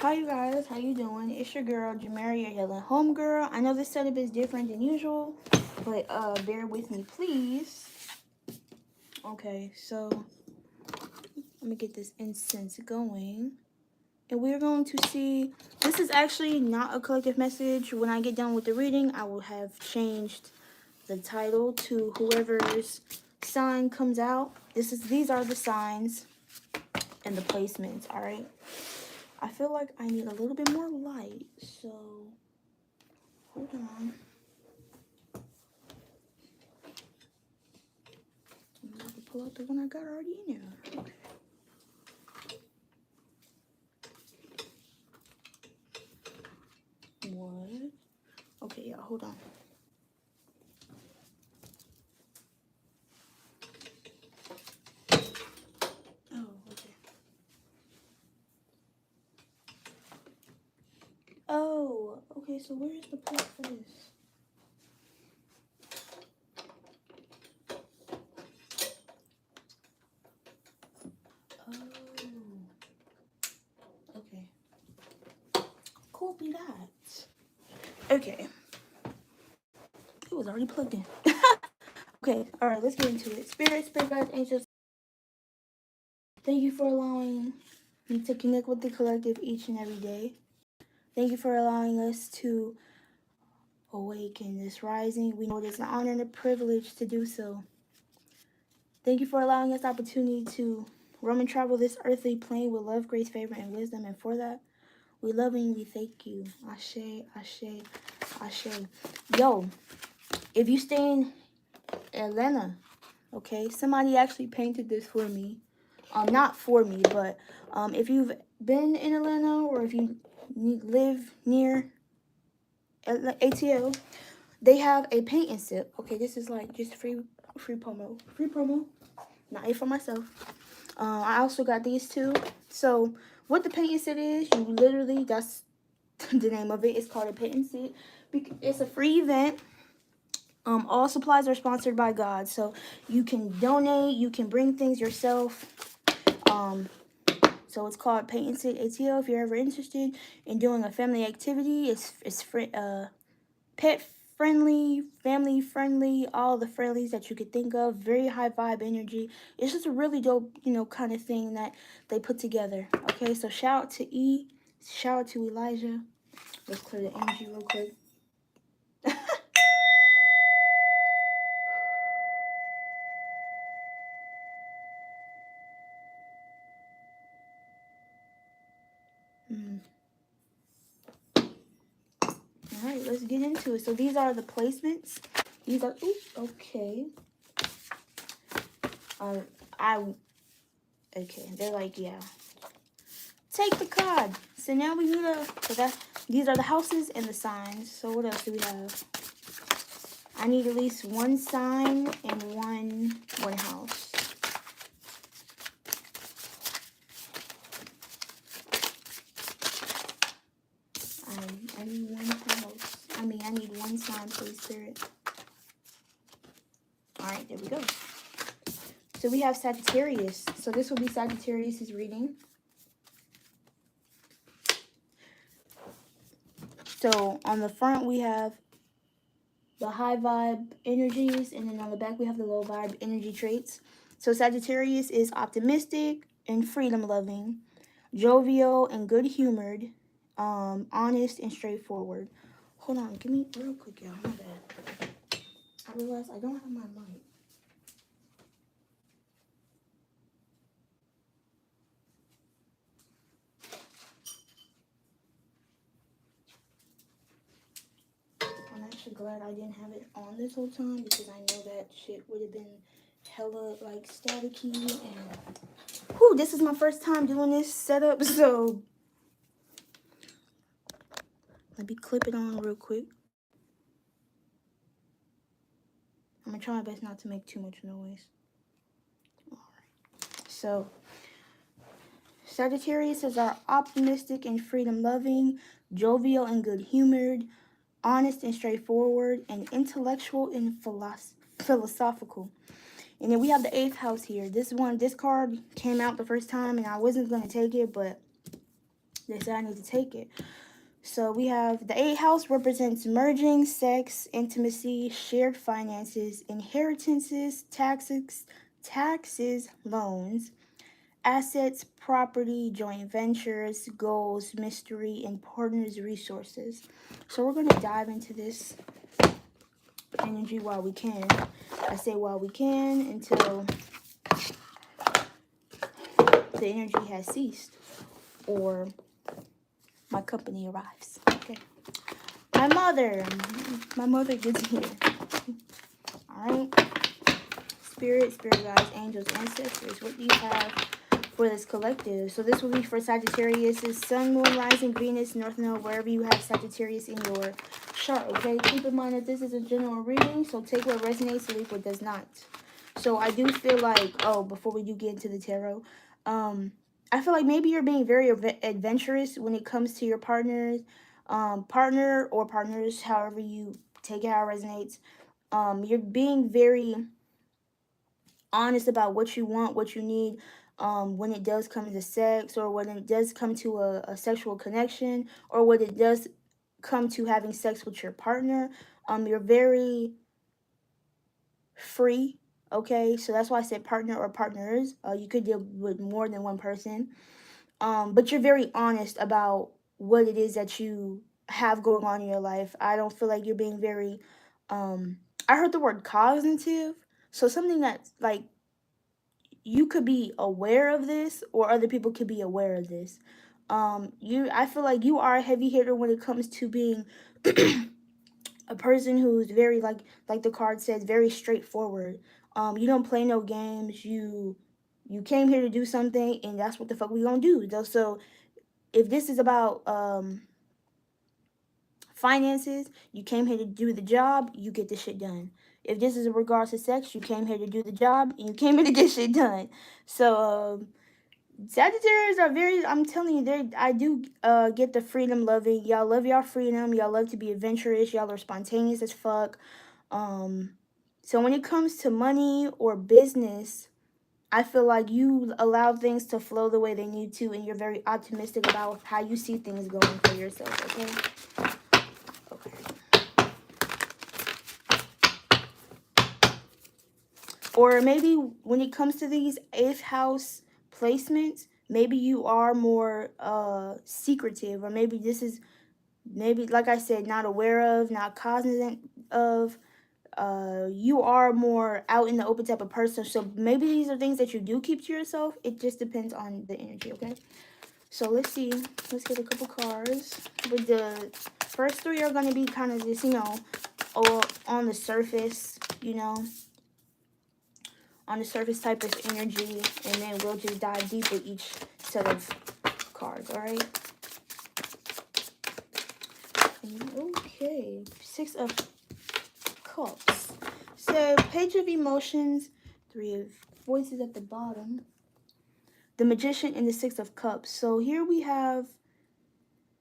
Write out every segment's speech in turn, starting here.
Hi you guys, how you doing? It's your girl Jamera, your healing home girl. I know this setup is different than usual, but bear with me please. Okay, so let me get this incense going. And we're going to see, this is actually not a collective message. When I get done with the reading, I will have changed the title to whoever's sign comes out. These are the signs and the placements, alright? I feel like I need a little bit more light, so hold on. I'm going to pull out the one I got already in there. Okay. What? Okay, yeah, hold on. Oh, okay. Oh, okay, so where is the plug for this? Oh. Okay. Copy that. Okay. It was already plugged in. Okay, alright, let's get into it. Spirit guides, angels, thank you for allowing me to connect with the collective each and every day. Thank you for allowing us to awaken this rising. We know it is an honor and a privilege to do so. Thank you for allowing us the opportunity to roam and travel this earthly plane with love, grace, favor, and wisdom. And for that, we lovingly thank you. Ashe, ashe, ashe. Yo, if you stay in Atlanta, okay, somebody actually painted this for me. Not for me, but if you've been in Atlanta or if you live near ATL, they have a paint and sip. Okay, this is like just free promo. Not it for myself. I also got these two. So what the paint and sit is, you literally, that's the name of it. It's called a paint and sit. It's a free event. All supplies are sponsored by God, so you can donate, you can bring things yourself. So it's called Paint and Sit ATL. If you're ever interested in doing a family activity, it's free, pet friendly, family friendly, all the friendlies that you could think of. Very high vibe energy. It's just a really dope, kind of thing that they put together. Okay, so shout out to E, shout out to Elijah. Let's clear the energy real quick. All right, let's get into it. So these are the placements. These are, okay. Okay, they're like, yeah. Take the card. So now we need these are the houses and the signs. So what else do we have? I need at least one sign and one house. I need one house. I need one sign, please, Spirit. Alright, there we go. So we have Sagittarius. So this will be Sagittarius' reading. So on the front we have the high vibe energies, and then on the back we have the low vibe energy traits. So Sagittarius is optimistic and freedom loving, jovial and good humored, honest and straightforward. Hold on, give me real quick, y'all. My bad. I realized I don't have my mic. I'm actually glad I didn't have it on this whole time, because I know that shit would have been hella like staticky. And whew, this is my first time doing this setup, so let me clip it on real quick. I'm gonna try my best not to make too much noise. Alright. So Sagittarius is our optimistic and freedom loving, jovial and good humored, honest and straightforward, and intellectual and philosophical. And then we have the 8th house here. This card came out the first time and I wasn't going to take it, but They said I need to take it. So we have the 8th house represents merging, sex, intimacy, shared finances, inheritances, taxes, loans, assets, property, joint ventures, goals, mystery, and partners' resources. So we're going to dive into this energy while we can. I say while we can until the energy has ceased or my company arrives. Okay. My mother gets here. All right. Spirit guides, angels, ancestors. What do you have for this collective? So this will be for Sagittarius, Sun, Moon, Rising, Venus, North Node, wherever you have Sagittarius in your chart. Okay. Keep in mind that this is a general reading, so take what resonates, leave what does not. So I do feel like, before we do get into the tarot, I feel like maybe you're being very adventurous when it comes to your partner or partners, however you take it, how it resonates. You're being very honest about what you want, what you need, when it does come to sex, or when it does come to a sexual connection, or when it does come to having sex with your partner. You're very free. Okay, so that's why I said partner or partners. You could deal with more than one person. But you're very honest about what it is that you have going on in your life. I don't feel like you're being very, I heard the word cognitive. So something that's like, you could be aware of this or other people could be aware of this. I feel like you are a heavy hitter when it comes to being a person who's very, like the card says, very straightforward. You don't play no games. You came here to do something, and that's what the fuck we gonna do. So if this is about finances, you came here to do the job, you get the shit done. If this is in regards to sex, you came here to do the job, and you came here to get shit done. So Sagittarius are very, I'm telling you, I do get the freedom loving. Y'all love y'all freedom. Y'all love to be adventurous. Y'all are spontaneous as fuck. So when it comes to money or business, I feel like you allow things to flow the way they need to, and you're very optimistic about how you see things going for yourself, okay? Okay. Or maybe when it comes to these 8th house placements, maybe you are more secretive, or maybe this is, maybe, like I said, not aware of, not cognizant of. You are more out in the open type of person. So maybe these are things that you do keep to yourself. It just depends on the energy, okay? So let's see. Let's get a couple cards. But the first 3 are going to be kind of just, all on the surface, on the surface type of energy. And then we'll just dive deep with each set of cards, all right? Okay. 6 of Cups. So, Page of Emotions, 3 of Voices at the bottom, the Magician, and the 6 of Cups. So here we have,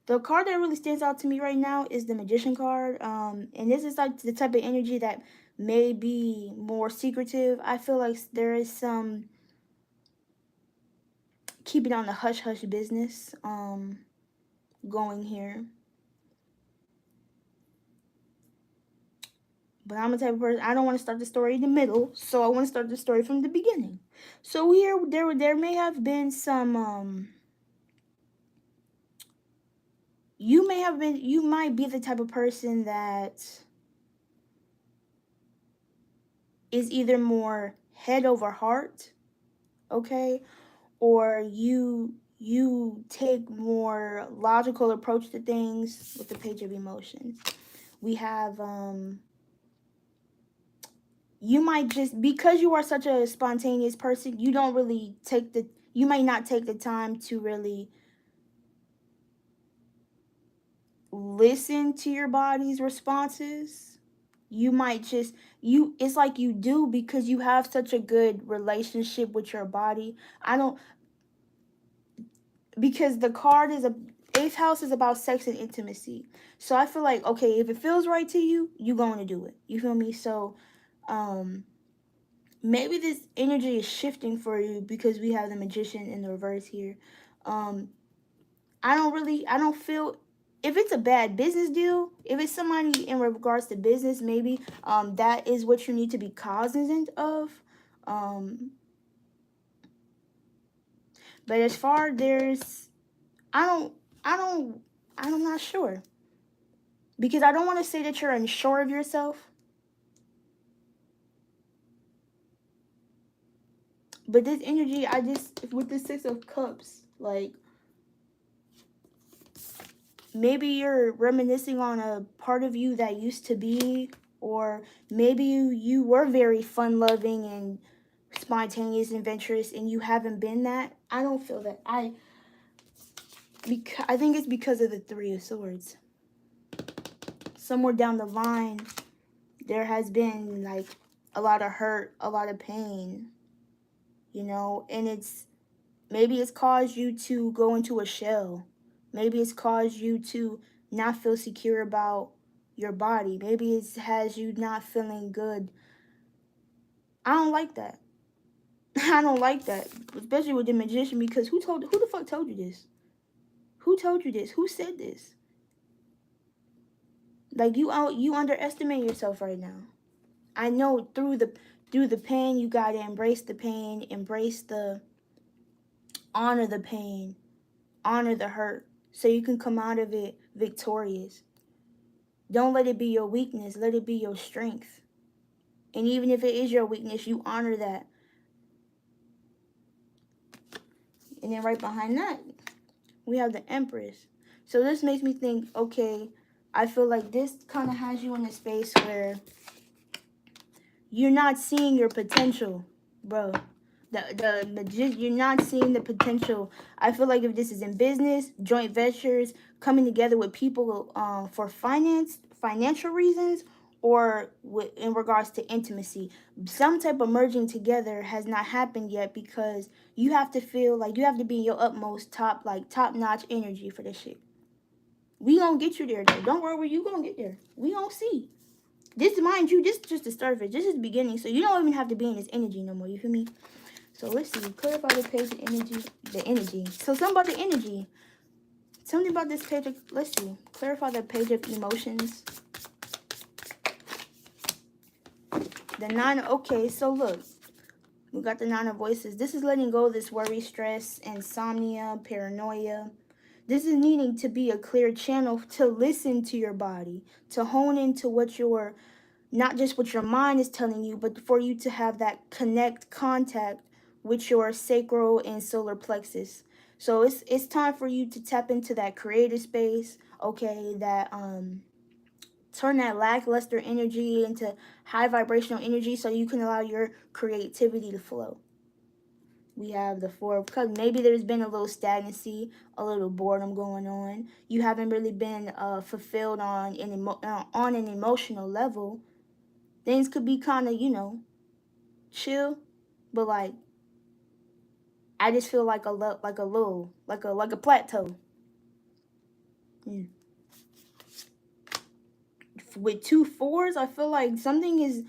the card that really stands out to me right now is the Magician card. And this is like the type of energy that may be more secretive. I feel like there is some keeping on the hush-hush business going here. But I'm the type of person, I don't want to start the story in the middle, so I want to start the story from the beginning. So here, there may have been some, you might be the type of person that is either more head over heart, okay? Or you take more logical approach to things with the Page of Emotions. We have, you might just, because you are such a spontaneous person, you might not take the time to really listen to your body's responses. You might just, it's like you do because you have such a good relationship with your body. Because the card is 8th house is about sex and intimacy. So I feel like, okay, if it feels right to you, you're going to do it. You feel me? So, maybe this energy is shifting for you because we have the Magician in the reverse here. I don't feel, if it's a bad business deal, if it's somebody in regards to business, maybe that is what you need to be cognizant of. But as far there's, I don't, I don't, I'm not sure, because I don't want to say that you're unsure of yourself. But this energy, I just, with the Six of Cups, like, maybe you're reminiscing on a part of you that used to be, or maybe you were very fun-loving and spontaneous and adventurous, and you haven't been that. I don't feel that. I think it's because of the Three of Swords. Somewhere down the line, there has been, like, a lot of hurt, a lot of pain, you know, and maybe it's caused you to go into a shell. Maybe it's caused you to not feel secure about your body. Maybe it has you not feeling good. I don't like that. I don't like that, especially with the Magician, because who the fuck told you this? Who told you this? Who said this? Like, you underestimate yourself right now. I know through the pain, you gotta embrace the pain, honor the pain, honor the hurt, so you can come out of it victorious. Don't let it be your weakness. Let it be your strength. And even if it is your weakness, you honor that. And then right behind that, we have the Empress. So this makes me think, okay, I feel like this kind of has you in a space where you're not seeing your potential, bro. You're not seeing the potential. I feel like if this is in business, joint ventures, coming together with people for financial reasons, or in regards to intimacy, some type of merging together has not happened yet, because you have to feel like you have to be in your utmost top notch energy for this shit. We gonna get you there though. Don't worry, you gonna get there. We gonna see. This, mind you, this is just the surface. This is the beginning, so you don't even have to be in this energy no more. You feel me? So let's see. Clarify the page of energy. The energy. So something about the energy. Something about this page. Let's see. Clarify the page of emotions. The Nine. Okay, so look. We got the Nine of Voices. This is letting go of this worry, stress, insomnia, paranoia. This is needing to be a clear channel to listen to your body, to hone into what your, not just what your mind is telling you, but for you to have that contact with your sacral and solar plexus. So it's time for you to tap into that creative space, okay, that turn that lackluster energy into high vibrational energy, so you can allow your creativity to flow. We have the Four of Cups. Maybe there's been a little stagnancy, a little boredom going on. You haven't really been fulfilled on an emotional level. Things could be kind of, chill, but like, I just feel like a plateau. With 2 4s, I feel like something is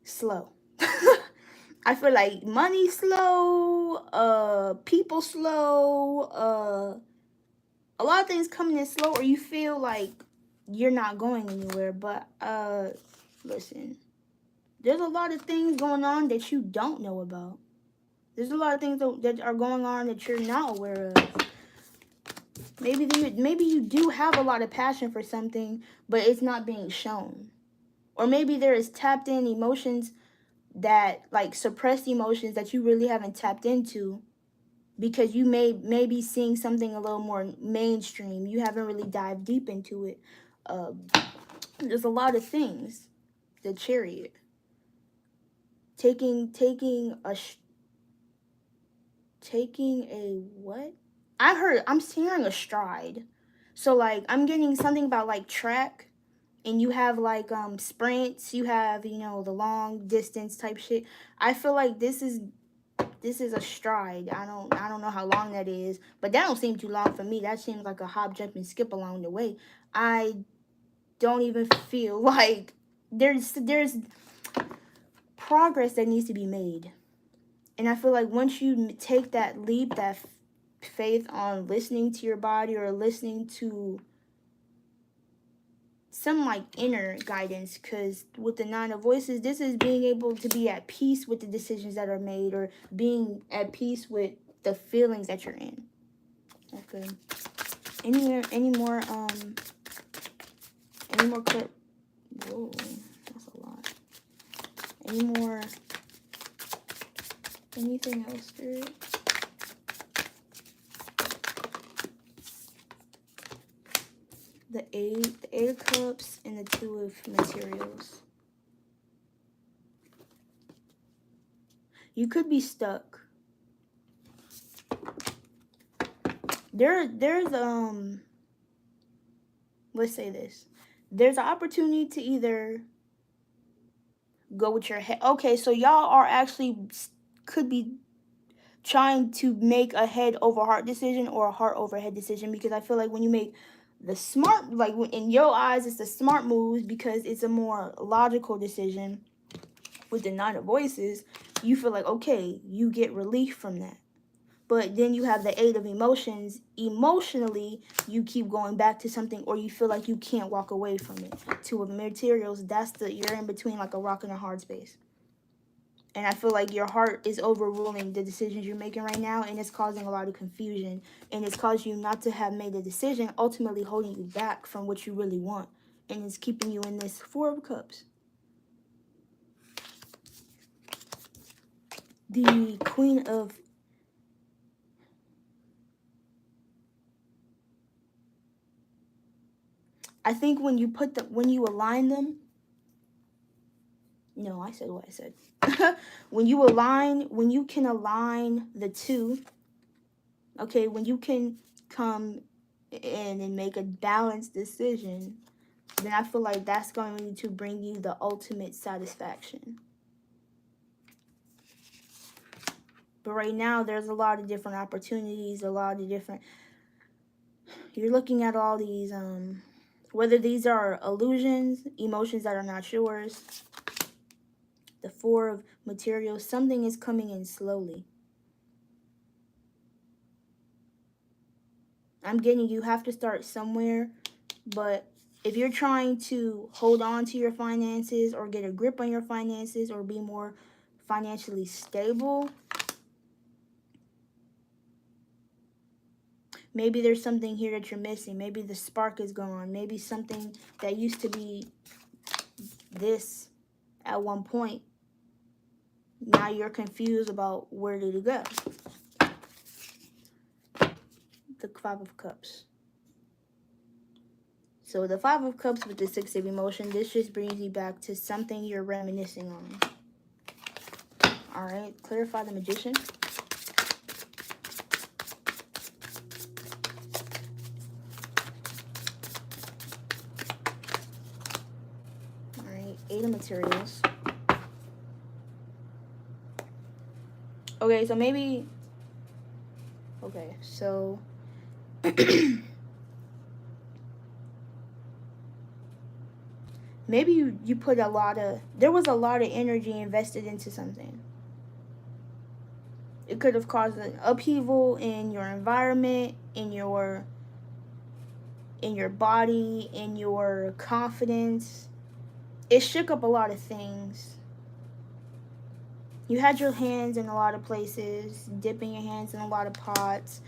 slow. I feel like money slow, people slow, a lot of things coming in slow, or you feel like you're not going anywhere. But listen, there's a lot of things going on that you don't know about. There's a lot of things that are going on that you're not aware of. Maybe you do have a lot of passion for something, but it's not being shown. Or maybe there is tapped in emotions, that like suppressed emotions that you really haven't tapped into, because you may be seeing something a little more mainstream. You haven't really dived deep into it. There's a lot of things. The Chariot. Taking a what? I'm hearing a stride. So like I'm getting something about like track, and you have like sprints, you have, the long distance type shit. I feel like this is a stride. I don't know how long that is, but that don't seem too long for me. That seems like a hop, jump, and skip along the way. I don't even feel like there's progress that needs to be made. And I feel like once you take that leap, that faith on listening to your body or listening to some like inner guidance, because with the 9 of voices, this is being able to be at peace with the decisions that are made, or being at peace with the feelings that you're in. Okay. Any more clip? Whoa, that's a lot. Anything else, Spirit? The 8 of Cups, and the 2 of Materials. You could be stuck. There's let's say this. There's an opportunity to either go with your head. Okay, so y'all are actually could be trying to make a head over heart decision or a heart over head decision, because I feel like when you make the smart, like in your eyes, it's the smart moves because it's a more logical decision. With the 9 of voices, you feel like, okay, you get relief from that. But then you have the 8 of emotions. Emotionally, you keep going back to something, or you feel like you can't walk away from it. 2 of Materials, you're in between like a rock and a hard space. And I feel like your heart is overruling the decisions you're making right now, and it's causing a lot of confusion. And it's caused you not to have made a decision, ultimately holding you back from what you really want. And it's keeping you in this 4 of Cups. The Queen of... I think when you align them... No, I said what I said. when you can align the 2, okay, when you can come in and make a balanced decision, then I feel like that's going to bring you the ultimate satisfaction. But right now, there's a lot of different opportunities, you're looking at all these, whether these are illusions, emotions that are not yours. The 4 of Materials, something is coming in slowly. I'm getting you have to start somewhere, but if you're trying to hold on to your finances or get a grip on your finances or be more financially stable, maybe there's something here that you're missing. Maybe the spark is gone. Maybe something that used to be this at one point, now you're confused about where did it go. The 5 of Cups. So the 5 of Cups with the 6 of Emotion, this just brings you back to something you're reminiscing on. All right, clarify the Magician. All right, 8 of Materials. Okay, so maybe... Okay, so... maybe you put a lot of... There was a lot of energy invested into something. It could have caused an upheaval in your environment, in your body, in your confidence. It shook up a lot of things. You had your hands in a lot of places, dipping your hands in a lot of pots,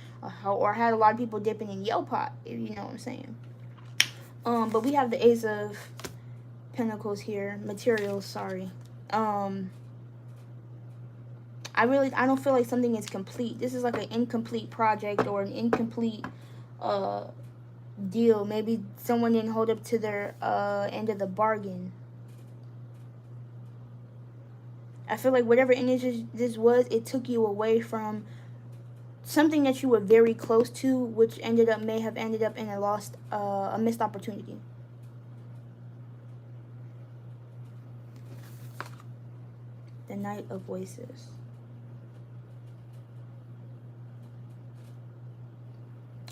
or had a lot of people dipping in your pot, if you know what I'm saying. But we have the Ace of Pentacles here, Materials, sorry. I don't feel like something is complete. This is like an incomplete project or an incomplete deal. Maybe someone didn't hold up to their end of the bargain. I feel like whatever energy this was, it took you away from something that you were very close to, which may have ended up in a missed opportunity. The Knight of Voices.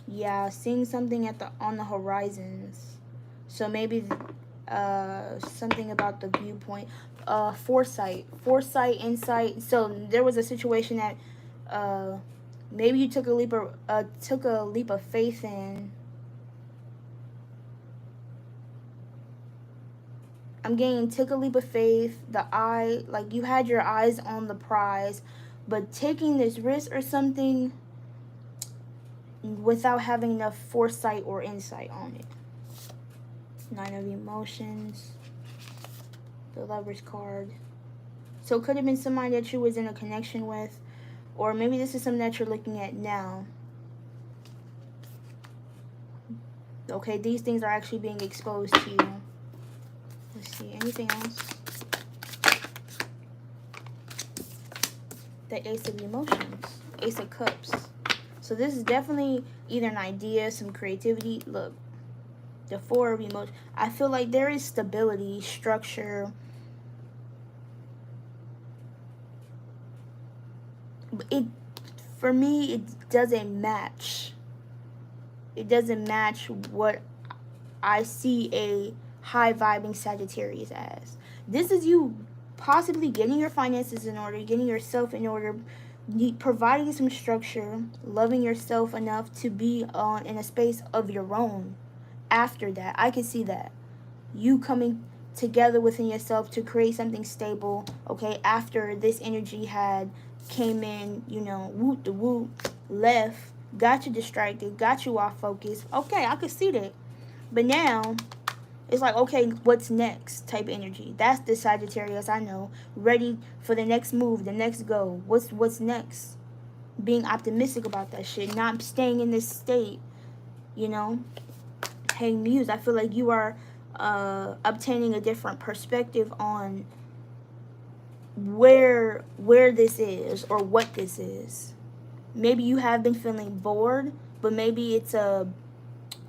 Yeah, seeing something on the horizons. So maybe something about the viewpoint. Foresight, insight. So there was a situation that Maybe you took a leap of faith in. I'm getting took a leap of faith. Like you had your eyes on the prize, but taking this risk or something without having enough foresight or insight on it. 9 of emotions. The Lover's card. So it could have been somebody that you was in a connection with, or maybe this is something that you're looking at now. Okay, these things are actually being exposed to you. Let's see, anything else? The Ace of Emotions. Ace of Cups. So this is definitely either an idea, some creativity. Look, the 4 of Emotions. I feel like there is stability, structure. For me, it doesn't match. It doesn't match what I see a high vibing Sagittarius as. This is you possibly getting your finances in order, getting yourself in order, providing some structure, loving yourself enough to be in a space of your own. After that, I can see that. You coming together within yourself to create something stable, okay, after this energy had came in, whoop the whoop, left, got you distracted, got you off focus. Okay, I could see that. But now, it's like, okay, what's next type energy. That's the Sagittarius I know. Ready for the next move, the next go. What's next? Being optimistic about that shit. Not staying in this state, Hey, Muse, I feel like you are obtaining a different perspective on where this is or what this is. Maybe you have been feeling bored, but maybe it's a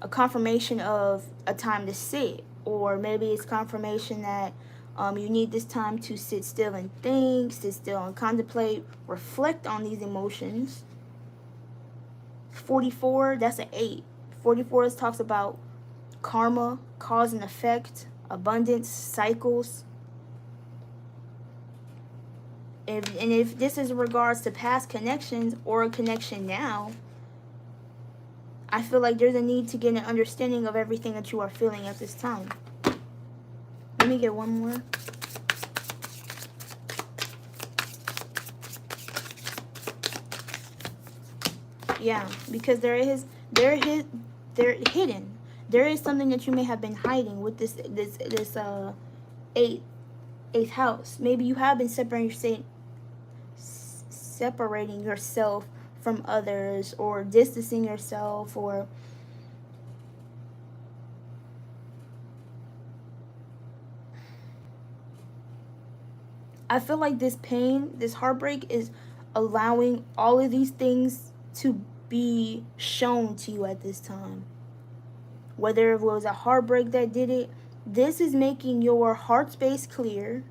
confirmation of a time to sit, or maybe it's confirmation that you need this time to sit still and think, sit still and contemplate, reflect on these emotions. 44, that's an 8. 44 talks about karma, cause and effect, abundance, cycles. If this is in regards to past connections or a connection now, I feel like there's a need to get an understanding of everything that you are feeling at this time. Let me get one more. Yeah, because they're hidden. There is something that you may have been hiding with this eighth house. Maybe you have been separating yourself from others, or distancing yourself, or I feel like this pain, this heartbreak is allowing all of these things to be shown to you at this time. Whether it was a heartbreak that did it, this is making your heart space clear.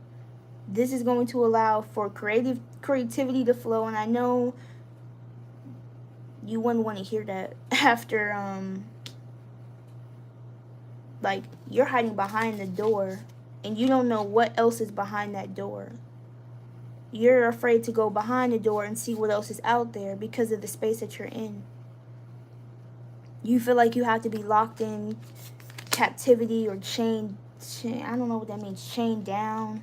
This is going to allow for creativity to flow, and I know you wouldn't want to hear that after like you're hiding behind the door and you don't know what else is behind that door. You're afraid to go behind the door and see what else is out there because of the space that you're in. You feel like you have to be locked in captivity or chained. I don't know what that means. Chained down.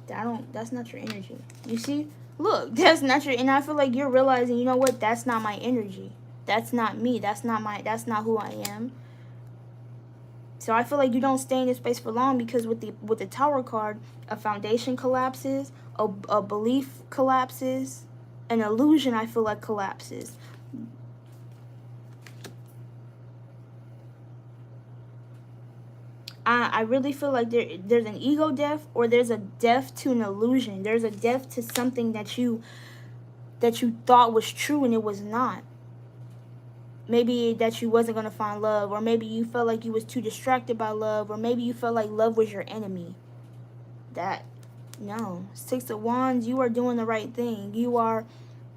That's not your energy. You see? Look, that's not your, and I feel like you're realizing, you know what? That's not my energy. That's not me. That's not who I am. So I feel like you don't stay in this space for long, because with the Tower card, a foundation collapses, a belief collapses, an illusion, I feel like, collapses. I really feel like there's an ego death, or there's a death to an illusion. There's a death to something that you thought was true and it was not. Maybe that you wasn't going to find love, or maybe you felt like you was too distracted by love, or maybe you felt like love was your enemy. No. 6 of Wands, you are doing the right thing. You are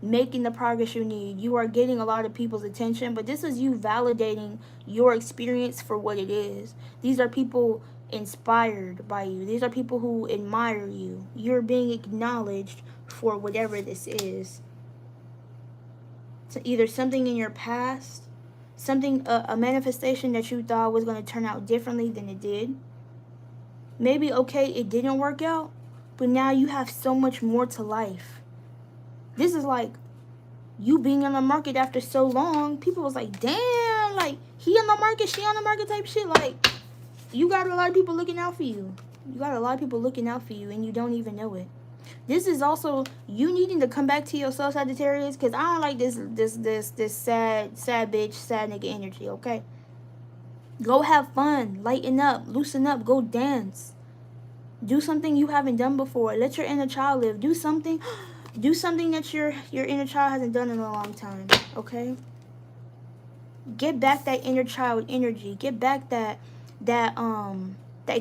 making the progress you need. You are getting a lot of people's attention, but this is you validating your experience for what it is. These are people inspired by you. These are people who admire you. You're being acknowledged for whatever this is. either something in your past, something, a manifestation that you thought was going to turn out differently than it did. Maybe, okay, it didn't work out, but now you have so much more to life. This is like you being on the market after so long. People was like, damn, like, he on the market, she on the market type shit. Like, you got a lot of people looking out for you. You got a lot of people looking out for you, and you don't even know it. This is also you needing to come back to yourself, Sagittarius, because I don't like this sad bitch, sad nigga energy, okay? Go have fun, lighten up, loosen up, go dance. Do something you haven't done before. Let your inner child live. Do something that your inner child hasn't done in a long time, okay? Get back that inner child energy. Get back that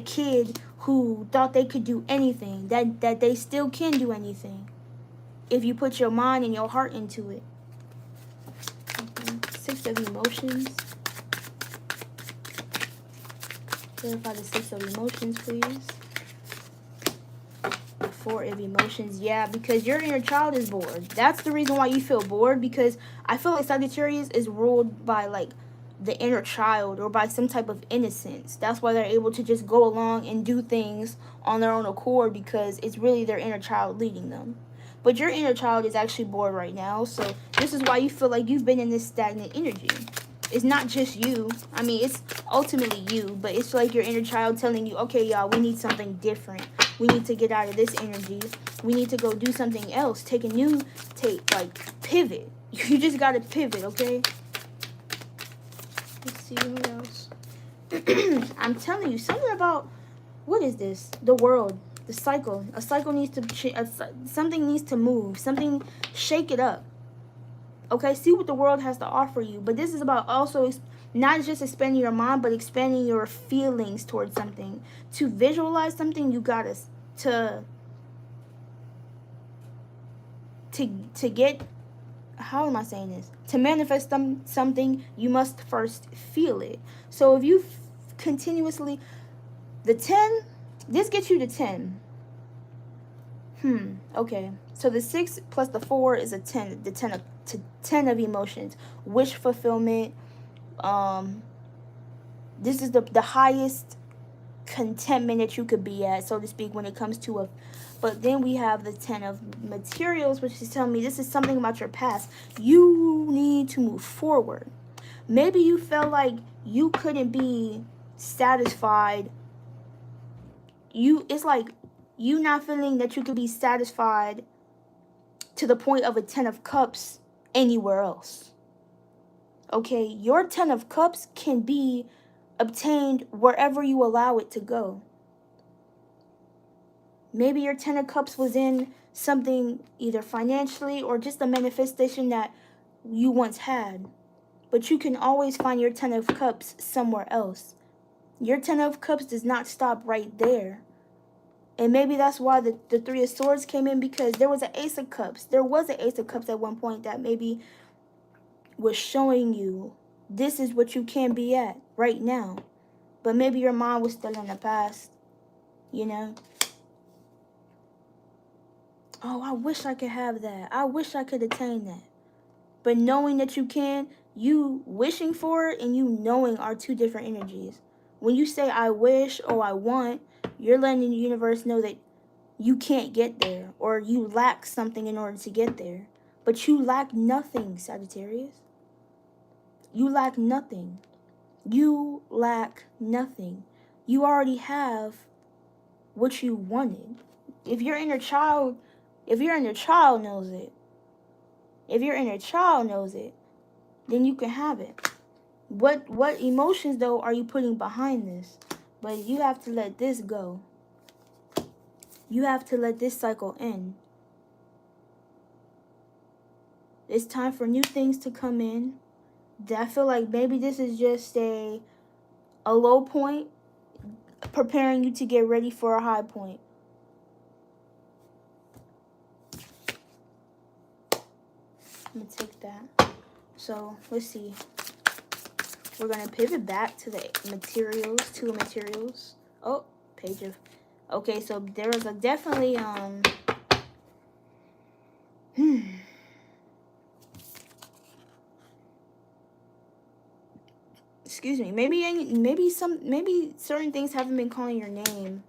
kid who thought they could do anything, that they still can do anything if you put your mind and your heart into it. Okay. 6 of emotions. Clarify the 6 of emotions, please. 4 of emotions. Yeah, because your inner child is bored. That's the reason why you feel bored, because I feel like Sagittarius is ruled by, like, the inner child or by some type of innocence. That's why they're able to just go along and do things on their own accord, because it's really their inner child leading them. But your inner child is actually bored right now, so this is why you feel like you've been in this stagnant energy. It's not just you. I mean, it's ultimately you, but it's like your inner child telling you, okay, y'all, we need something different. We need to get out of this energy. We need to go do something else. Pivot. You just got to pivot, okay? Let's see what else. I'm telling you, something about, what is this? The world. The cycle. A cycle needs to, something needs to move. Something, shake it up. Okay, see what the world has to offer you. But this is about also not just expanding your mind, but expanding your feelings towards something. To visualize something, you got to get, how am I saying this? To manifest something, you must first feel it. So if you continuously, the 10, this gets you to 10. Okay. So the 6 plus the 4 is a 10. The 10 of emotions. Wish fulfillment. This is the highest contentment that you could be at, so to speak, when it comes to a. But then we have the 10 of materials, which is telling me this is something about your past. You need to move forward. Maybe you felt like you couldn't be satisfied. It's like you not feeling that you could be satisfied to the point of a 10 of cups anywhere else. Okay, your 10 of cups can be obtained wherever you allow it to go. Maybe your 10 of cups was in something either financially or just a manifestation that you once had. But you can always find your 10 of cups somewhere else. Your 10 of cups does not stop right there. And maybe that's why the 3 of swords came in, because there was an ace of cups. There was an ace of cups at one point that maybe was showing you this is what you can be at right now. But maybe your mind was still in the past, you know? Oh, I wish I could have that. I wish I could attain that. But knowing that you can, you wishing for it and you knowing are two different energies. When you say I wish or I want, you're letting the universe know that you can't get there, or you lack something in order to get there. But you lack nothing, Sagittarius. You lack nothing. You lack nothing. You already have what you wanted. If your inner child knows it, then you can have it. What emotions, though, are you putting behind this? But you have to let this go. You have to let this cycle end. It's time for new things to come in. I feel like maybe this is just a low point, preparing you to get ready for a high point. I'm going to take that. So, let's see. We're going to pivot back to the materials, 2 materials. Oh, page of... Okay, so there was a definitely, excuse me, maybe certain things haven't been calling your name.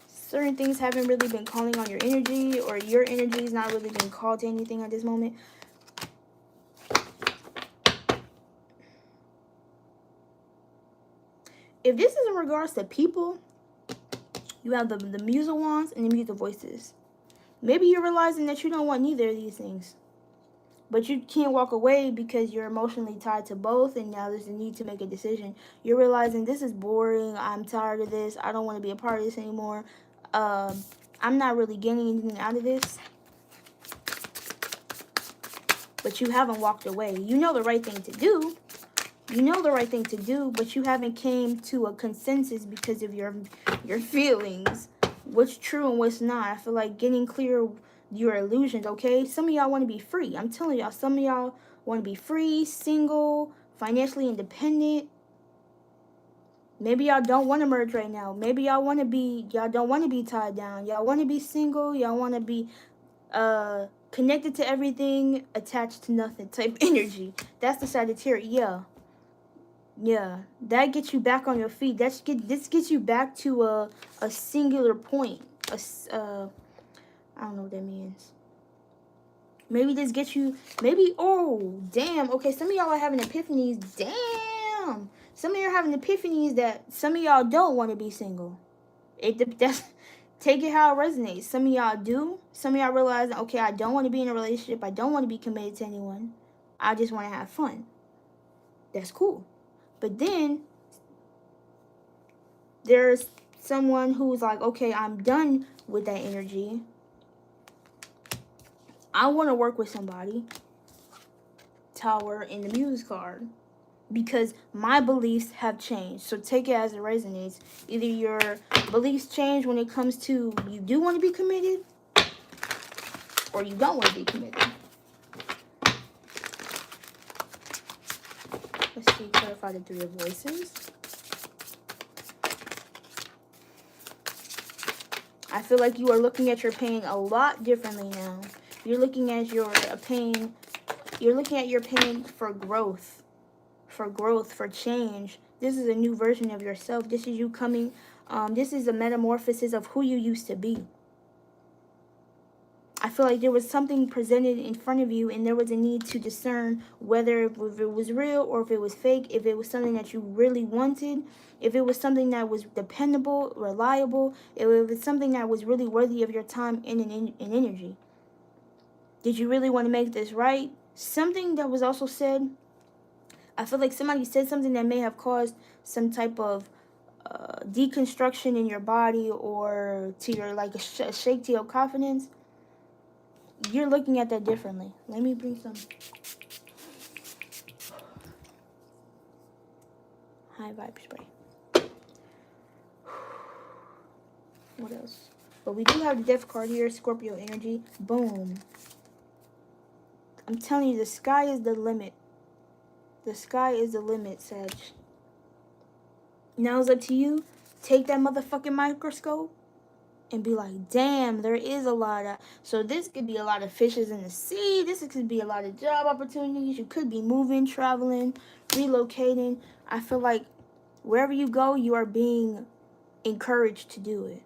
Certain things haven't really been calling on your energy, or your energy is not really being called to anything at this moment. If this is in regards to people, you have the Muse of Wands and the Muse of Voices. Maybe you're realizing that you don't want neither of these things. But you can't walk away because you're emotionally tied to both, and now there's a need to make a decision. You're realizing this is boring, I'm tired of this, I don't want to be a part of this anymore. I'm not really getting anything out of this. But you haven't walked away. You know the right thing to do. You know the right thing to do, but you haven't came to a consensus because of your feelings. What's true and what's not. I feel like getting clear your illusions, okay? Some of y'all want to be free. I'm telling y'all, some of y'all want to be free, single, financially independent. Maybe y'all don't want to merge right now. Maybe y'all don't want to be tied down. Y'all want to be single. Y'all want to be connected to everything, attached to nothing type energy. That's the Sagittarius. Yeah, that gets you back on your feet. This gets you back to a singular point. I don't know what that means. Maybe this gets you, oh, damn. Okay, some of y'all are having epiphanies. Damn. Some of y'all are having epiphanies that some of y'all don't want to be single. Take it how it resonates. Some of y'all do. Some of y'all realize, okay, I don't want to be in a relationship. I don't want to be committed to anyone. I just want to have fun. That's cool. But then there's someone who's like, okay, I'm done with that energy. I want to work with somebody. Tower in the Muse card. Because my beliefs have changed. So take it as it resonates. Either your beliefs change when it comes to you do want to be committed, or you don't want to be committed. Let's see, clarify the Three of Voices. I feel like you are looking at your pain a lot differently now. You're looking at your pain for growth. For change. This is a new version of yourself. This is you coming, this is a metamorphosis of who you used to be. I feel like there was something presented in front of you, and there was a need to discern whether if it was real or if it was fake, if it was something that you really wanted, if it was something that was dependable, reliable, if it was something that was really worthy of your time and energy. Did you really want to make this right? Something that was also said, I feel like somebody said something that may have caused some type of deconstruction in your body, or to your, like, a shake to your confidence. You're looking at that differently. Let me bring some high vibe spray. What else? But we do have the Death card here, Scorpio energy. Boom. I'm telling you, the sky is the limit. The sky is the limit, Sag. Now it's up to you. Take that motherfucking microscope and be like, damn, there is a lot of... So this could be a lot of fishes in the sea. This could be a lot of job opportunities. You could be moving, traveling, relocating. I feel like wherever you go, you are being encouraged to do it.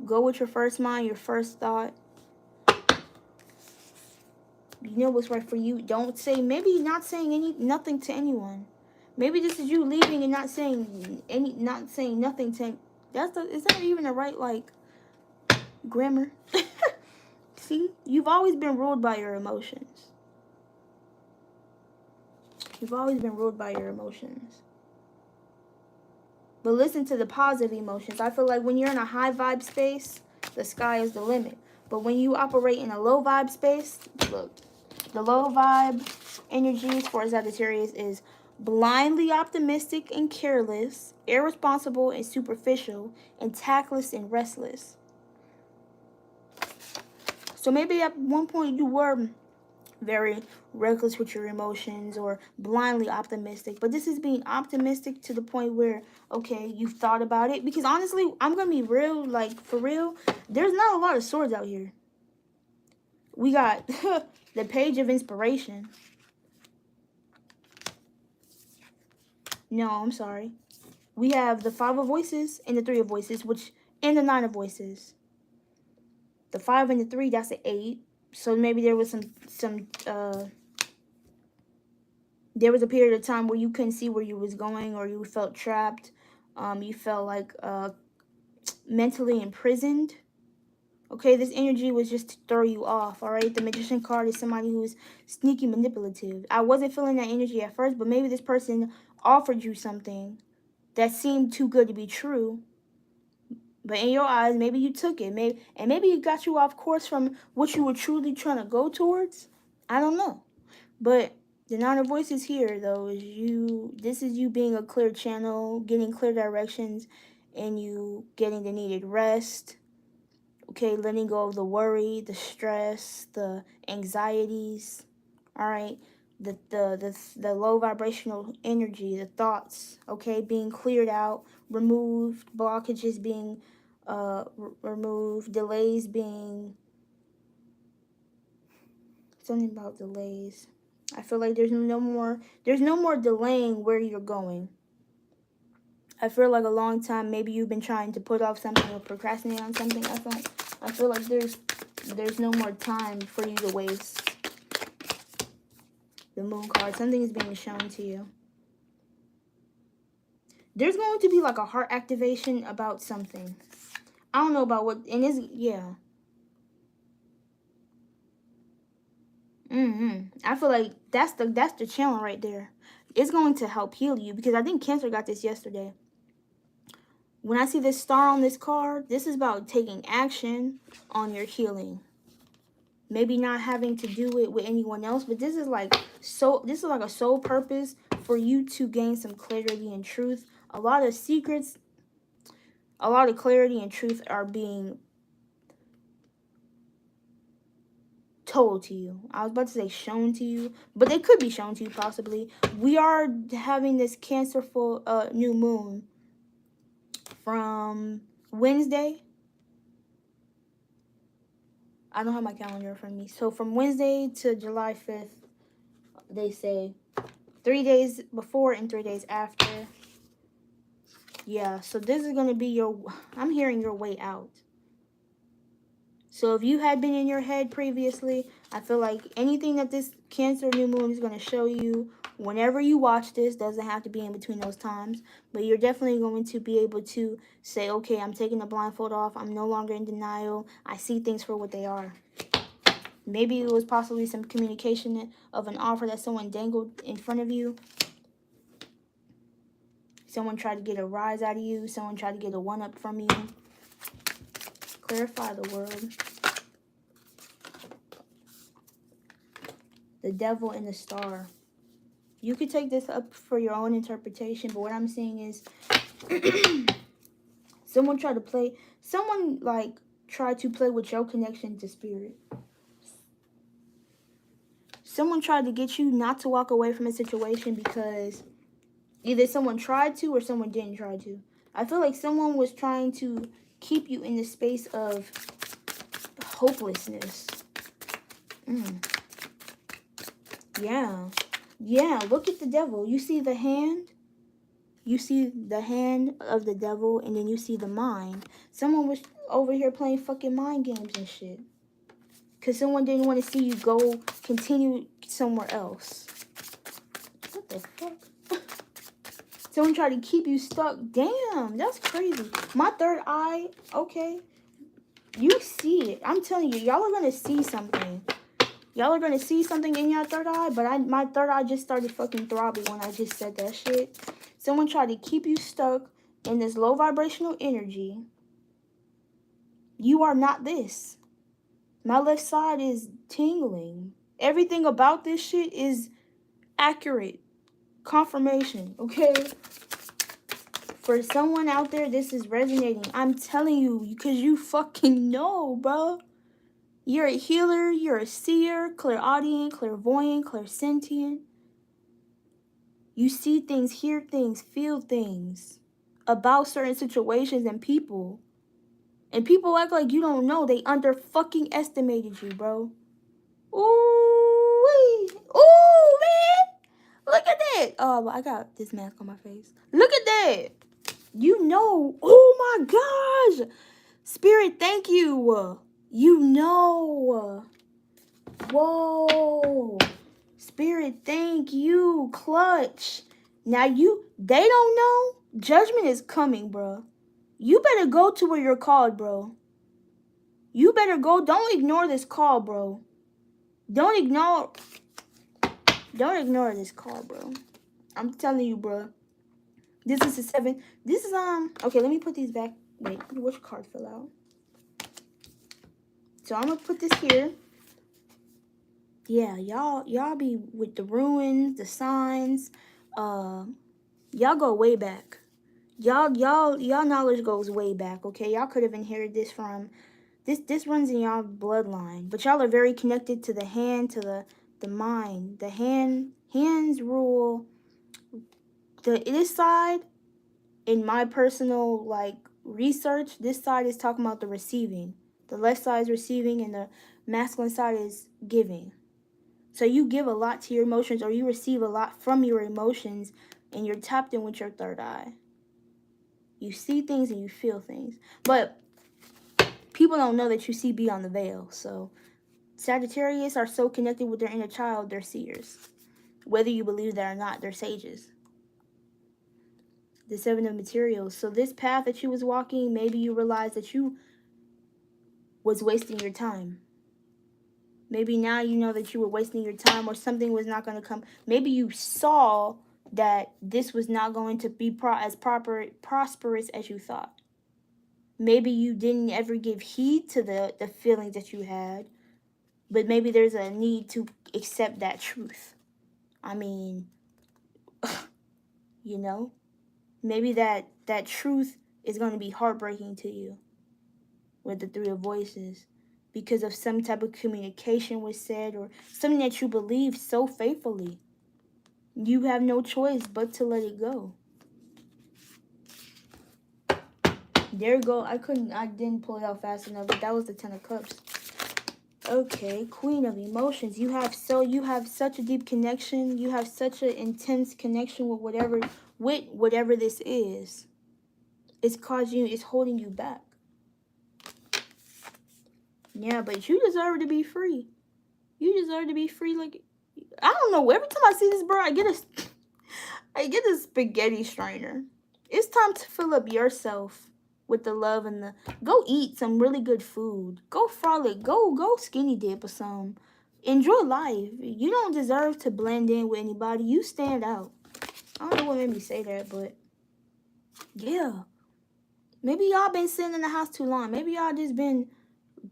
Go with your first mind, your first thought. You know what's right for you. Don't say, maybe not saying nothing to anyone. Maybe this is you leaving and not saying nothing to... Is that even a right, like, grammar? See? You've always been ruled by your emotions. You've always been ruled by your emotions. But listen to the positive emotions. I feel like when you're in a high vibe space, the sky is the limit. But when you operate in a low vibe space, look, the low vibe energies for Sagittarius is blindly optimistic and careless, irresponsible and superficial, and tactless and restless. So maybe at one point you were very reckless with your emotions or blindly optimistic, but this is being optimistic to the point where, okay, you've thought about it. Because honestly, I'm gonna be real, like, for real, there's not a lot of swords out here. We got the Page of Inspiration. No, I'm sorry. We have the 5 of Voices and the 3 of Voices, and the 9 of Voices. The 5 and the 3, that's an 8. So maybe there was there was a period of time where you couldn't see where you was going, or you felt trapped. You felt like mentally imprisoned. Okay, this energy was just to throw you off, all right? The Magician card is somebody who's sneaky manipulative. I wasn't feeling that energy at first, but maybe this person offered you something that seemed too good to be true. But in your eyes, maybe you took it. Maybe it got you off course from what you were truly trying to go towards. I don't know. But the 9 of Voices here, though, is you. This is you being a clear channel, getting clear directions, and you getting the needed rest. Okay, letting go of the worry, the stress, the anxieties. All right, the low vibrational energy, the thoughts. Okay, being cleared out, removed, blockages being removed, delays being. Something about delays. I feel like there's no more delaying where you're going. I feel like a long time maybe you've been trying to put off something or procrastinate on something. I feel like there's no more time for you to waste. The Moon card, something is being shown to you. There's going to be like a heart activation about something. I don't know about what, and it's, yeah. I feel like that's the channel right there. It's going to help heal you, because I think Cancer got this yesterday. When I see this star on this card, this is about taking action on your healing. Maybe not having to do it with anyone else, but this is like a sole purpose for you to gain some clarity and truth. A lot of secrets, a lot of clarity and truth are being told to you. I was about to say shown to you, but they could be shown to you possibly. We are having this Cancer full new moon from Wednesday. I don't have my calendar in front of me. So from Wednesday to July 5th, they say 3 days before and 3 days after. Yeah, so this is going to be I'm hearing your way out. So if you had been in your head previously, I feel like anything that this Cancer new moon is going to show you whenever you watch this, doesn't have to be in between those times, but you're definitely going to be able to say, okay, I'm taking the blindfold off. I'm no longer in denial. I see things for what they are. Maybe it was possibly some communication of an offer that someone dangled in front of you. Someone tried to get a rise out of you. Someone tried to get a one-up from you. Clarify the world. The Devil and the Star. You could take this up for your own interpretation, but what I'm saying is someone tried to play with your connection to spirit. Someone tried to get you not to walk away from a situation because either someone tried to or someone didn't try to. I feel like someone was trying to keep you in the space of hopelessness. Yeah, look at the Devil. You see the hand? You see the hand of the Devil, and then you see the mind. Someone was over here playing fucking mind games and shit. Because someone didn't want to see you continue somewhere else. What the fuck? Someone tried to keep you stuck. Damn, that's crazy. My third eye, okay. You see it. I'm telling you, y'all are going to see something. Y'all are going to see something in your third eye, but my third eye just started fucking throbbing when I just said that shit. Someone tried to keep you stuck in this low vibrational energy. You are not this. My left side is tingling. Everything about this shit is accurate. Confirmation, okay? For someone out there, this is resonating. I'm telling you, because you fucking know, bro. You're a healer, you're a seer, clairaudient, clairvoyant, clairsentient. You see things, hear things, feel things about certain situations and people. And people act like you don't know. They fucking estimated you, bro. Ooh, man. Look at that. Oh, well, I got this mask on my face. Look at that. You know. Oh, my gosh. Spirit, thank you. You know. Whoa. Spirit, thank you. Clutch. Now they don't know. Judgment is coming, bro. You better go to where you're called, bro. You better go. Don't ignore this call, bro. Don't ignore this call, bro. I'm telling you, bro. This is a 7. This is okay, let me put these back. Wait, which card fell out? So I'm gonna put this here. Yeah, y'all be with the ruins, the signs. Y'all go way back. Y'all knowledge goes way back, okay? Y'all could have inherited this from this runs in y'all bloodline. But y'all are very connected to the hand, to the mind. The hands rule this side. In my personal research, this side is talking about the receiving. The left side is receiving and the masculine side is giving. So you give a lot to your emotions, or you receive a lot from your emotions, and you're tapped in with your third eye. You see things and you feel things. But people don't know that you see beyond the veil. So Sagittarius are so connected with their inner child, they're seers. Whether you believe that or not, they're sages. The 7 of materials. So this path that you was walking, maybe you realized that you was wasting your time. Maybe now you know that you were wasting your time, or something was not going to come. Maybe you saw that this was not going to be as prosperous as you thought. Maybe you didn't ever give heed to the feelings that you had, but maybe there's a need to accept that truth. I mean, you know, maybe that truth is going to be heartbreaking to you with the 3 of voices, because of some type of communication was said, or something that you believe so faithfully. You have no choice but to let it go. There you go. I didn't pull it out fast enough, but that was the 10 of Cups. Okay, Queen of Emotions. You have such a deep connection. You have such an intense connection with whatever this is. It's holding you back. Yeah, but you deserve to be free. You deserve to be free. Like, I don't know. Every time I see this, bro, I get a spaghetti strainer. It's time to fill up yourself with the love and go eat some really good food. Go frolic. Go skinny dip or something. Enjoy life. You don't deserve to blend in with anybody. You stand out. I don't know what made me say that, but yeah. Maybe y'all been sitting in the house too long. Maybe y'all just been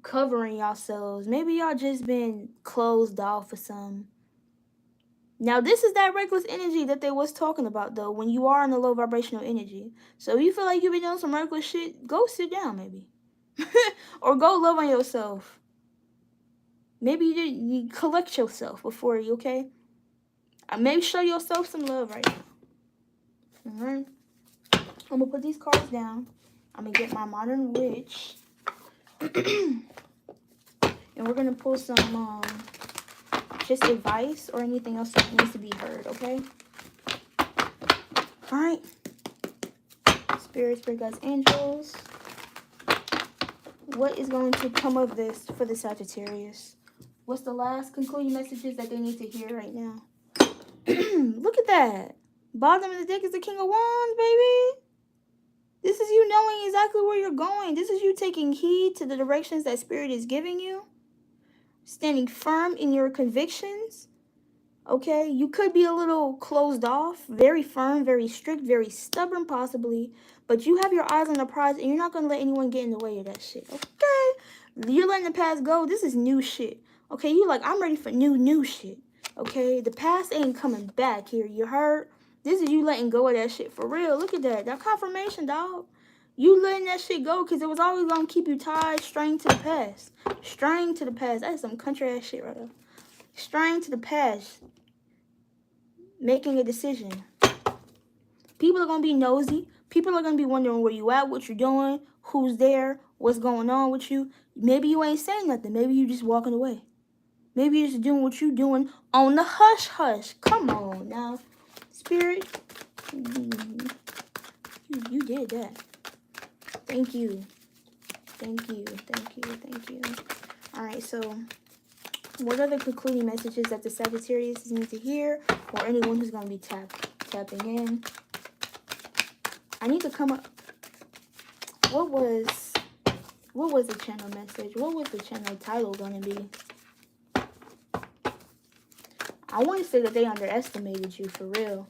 covering yourselves. Maybe y'all just been closed off or something. Now, this is that reckless energy that they was talking about, though, when you are in a low vibrational energy. So if you feel like you've been doing some reckless shit, go sit down, maybe. Or go love on yourself. Maybe you collect yourself before you, okay? Maybe show yourself some love right now. Alright? I'm going to put these cards down. I'm going to get my Modern Witch. And we're going to pull some... just advice or anything else that needs to be heard, okay? All right. Spirit guides, angels. What is going to come of this for the Sagittarius? What's the last concluding messages that they need to hear right now? Look at that. Bottom of the deck is the King of Wands, baby. This is you knowing exactly where you're going. This is you taking heed to the directions that Spirit is giving you. Standing firm in your convictions. Okay, you could be a little closed off, very firm, very strict, very stubborn possibly, but you have your eyes on the prize and you're not going to let anyone get in the way of that shit, okay? You're letting the past go. This is new shit, okay? You like, I'm ready for new shit, okay? The past ain't coming back here, you heard? This is you letting go of that shit for real. Look at that. That confirmation, dog. You letting that shit go because it was always going to keep you tied, strained to the past. Strained to the past. That is some country ass shit right there. Strained to the past. Making a decision. People are going to be nosy. People are going to be wondering where you at, what you're doing, who's there, what's going on with you. Maybe you ain't saying nothing. Maybe you just walking away. Maybe you're just doing what you're doing on the hush-hush. Come on now. Spirit, you did that. Thank you. Thank you. Thank you. Thank you. All right, so what are the concluding messages that the Sagittarius need to hear, or anyone who's going to be tapping in? I need to come up. What was the channel message? What was the channel title going to be? I want to say that they underestimated you, for real.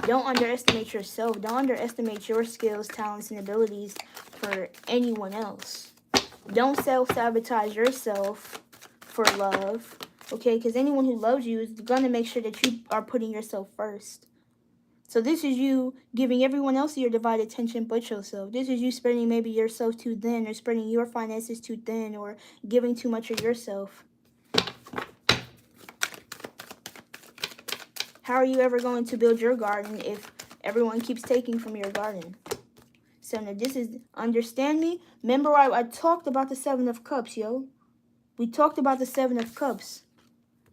Don't underestimate yourself. Don't underestimate your skills, talents, and abilities for anyone else. Don't self-sabotage yourself for love, okay? Because anyone who loves you is going to make sure that you are putting yourself first. So this is you giving everyone else your divided attention but yourself. This is you spreading maybe yourself too thin, or spreading your finances too thin, or giving too much of yourself. How are you ever going to build your garden if everyone keeps taking from your garden? So now this is, understand me? Remember I talked about the Seven of Cups, yo. We talked about the Seven of Cups.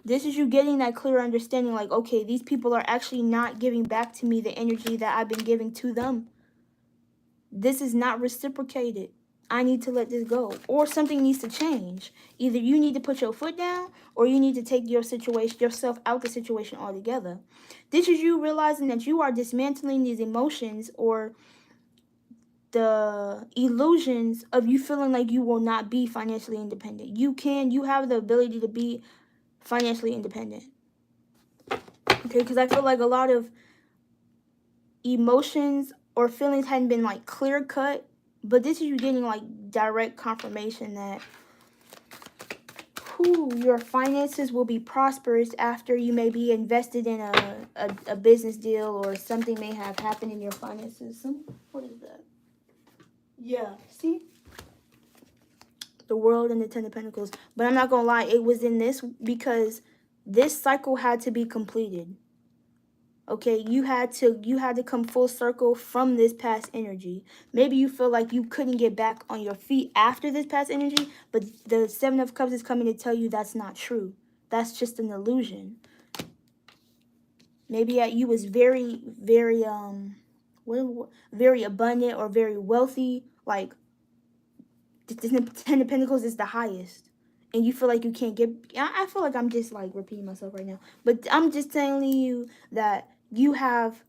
This is you getting that clear understanding, like, okay, these people are actually not giving back to me the energy that I've been giving to them. This is not reciprocated. I need to let this go. Or something needs to change. Either you need to put your foot down, or you need to take yourself out the situation altogether. This is you realizing that you are dismantling these emotions, or the illusions of you feeling like you will not be financially independent. You have the ability to be financially independent. Okay, because I feel like a lot of emotions or feelings hadn't been like clear cut, but this is you getting like direct confirmation that your finances will be prosperous after you may be invested in a business deal, or something may have happened in your finances. What is that? Yeah, see? The World and the Ten of Pentacles. But I'm not going to lie, it was in this because this cycle had to be completed. Okay, you had to come full circle from this past energy. Maybe you feel like you couldn't get back on your feet after this past energy, but the Seven of Cups is coming to tell you that's not true. That's just an illusion. Maybe you was very, very very abundant or very wealthy. Like the Ten of Pentacles is the highest, and you feel like you can't get. I feel like I'm just like repeating myself right now, but I'm just telling you that you have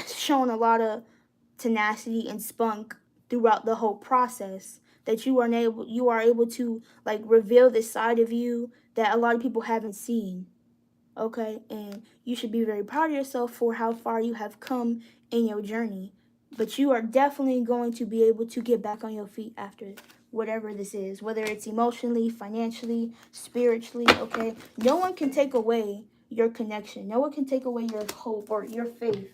shown a lot of tenacity and spunk throughout the whole process, that you are able to like reveal this side of you that a lot of people haven't seen. Okay, and you should be very proud of yourself for how far you have come in your journey. But you are definitely going to be able to get back on your feet after whatever this is, whether it's emotionally, financially, spiritually. Okay, no one can take away your connection. No one can take away your hope or your faith.